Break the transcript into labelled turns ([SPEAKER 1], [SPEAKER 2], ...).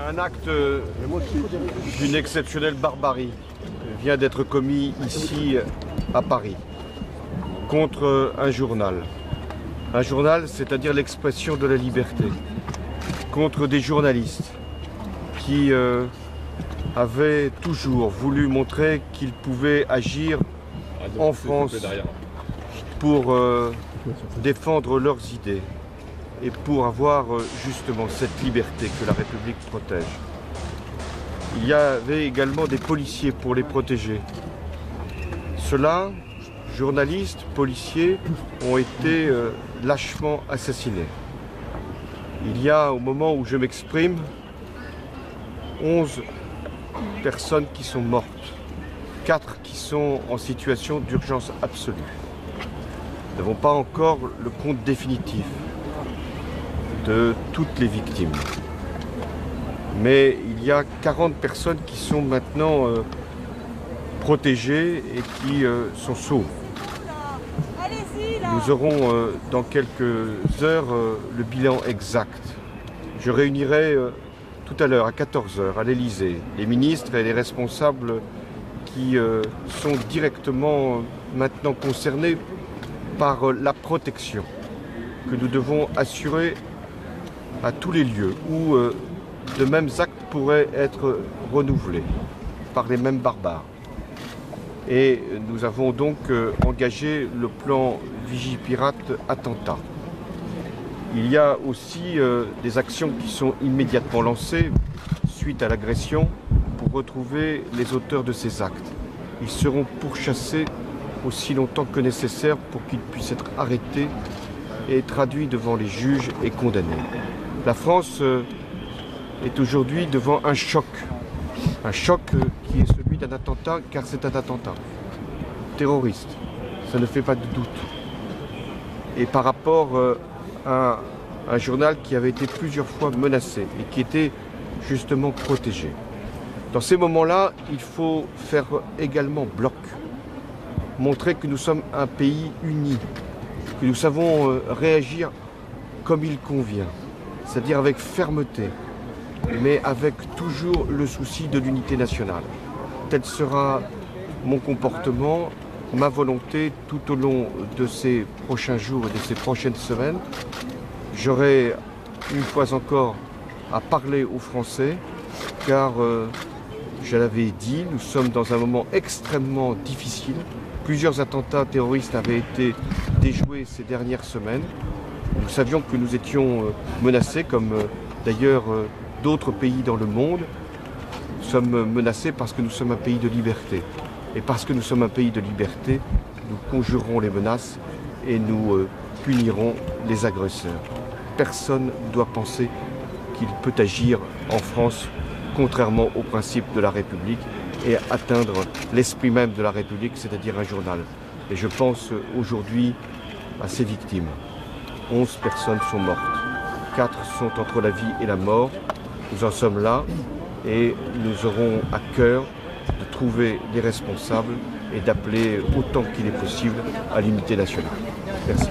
[SPEAKER 1] Un acte d'une exceptionnelle barbarie vient d'être commis ici à Paris contre un journal. Un journal, c'est-à-dire l'expression de la liberté, contre des journalistes qui avaient toujours voulu montrer qu'ils pouvaient agir en France pour défendre leurs idées et pour avoir justement cette liberté que la République protège. Il y avait également des policiers pour les protéger. Ceux-là, journalistes, policiers, ont été lâchement assassinés. Il y a, au moment où je m'exprime, 11 personnes qui sont mortes, 4 qui sont en situation d'urgence absolue. Nous n'avons pas encore le compte définitif de toutes les victimes. Mais il y a 40 personnes qui sont maintenant protégées et qui sont sauves. Nous aurons dans quelques heures le bilan exact. Je réunirai tout à l'heure à 14 h à l'Élysée les ministres et les responsables qui sont directement maintenant concernés par la protection que nous devons assurer à tous les lieux où de mêmes actes pourraient être renouvelés par les mêmes barbares. Et nous avons donc engagé le plan Vigipirate attentat. Il y a aussi des actions qui sont immédiatement lancées suite à l'agression pour retrouver les auteurs de ces actes. Ils seront pourchassés aussi longtemps que nécessaire pour qu'ils puissent être arrêtés et traduits devant les juges et condamnés. La France est aujourd'hui devant un choc qui est celui d'un attentat, car c'est un attentat terroriste, ça ne fait pas de doute. Et par rapport à un journal qui avait été plusieurs fois menacé et qui était justement protégé. Dans ces moments-là, il faut faire également bloc, montrer que nous sommes un pays uni, que nous savons réagir comme il convient, c'est-à-dire avec fermeté, mais avec toujours le souci de l'unité nationale. Tel sera mon comportement, ma volonté tout au long de ces prochains jours et de ces prochaines semaines. J'aurai une fois encore à parler aux Français, car je l'avais dit, nous sommes dans un moment extrêmement difficile. Plusieurs attentats terroristes avaient été déjoués ces dernières semaines. Nous savions que nous étions menacés, comme d'ailleurs d'autres pays dans le monde. Nous sommes menacés parce que nous sommes un pays de liberté. Et parce que nous sommes un pays de liberté, nous conjurerons les menaces et nous punirons les agresseurs. Personne ne doit penser qu'il peut agir en France contrairement aux principes de la République et atteindre l'esprit même de la République, c'est-à-dire un journal. Et je pense aujourd'hui à ces victimes. 11 personnes sont mortes. 4 sont entre la vie et la mort. Nous en sommes là et nous aurons à cœur de trouver les responsables et d'appeler autant qu'il est possible à l'unité nationale. Merci.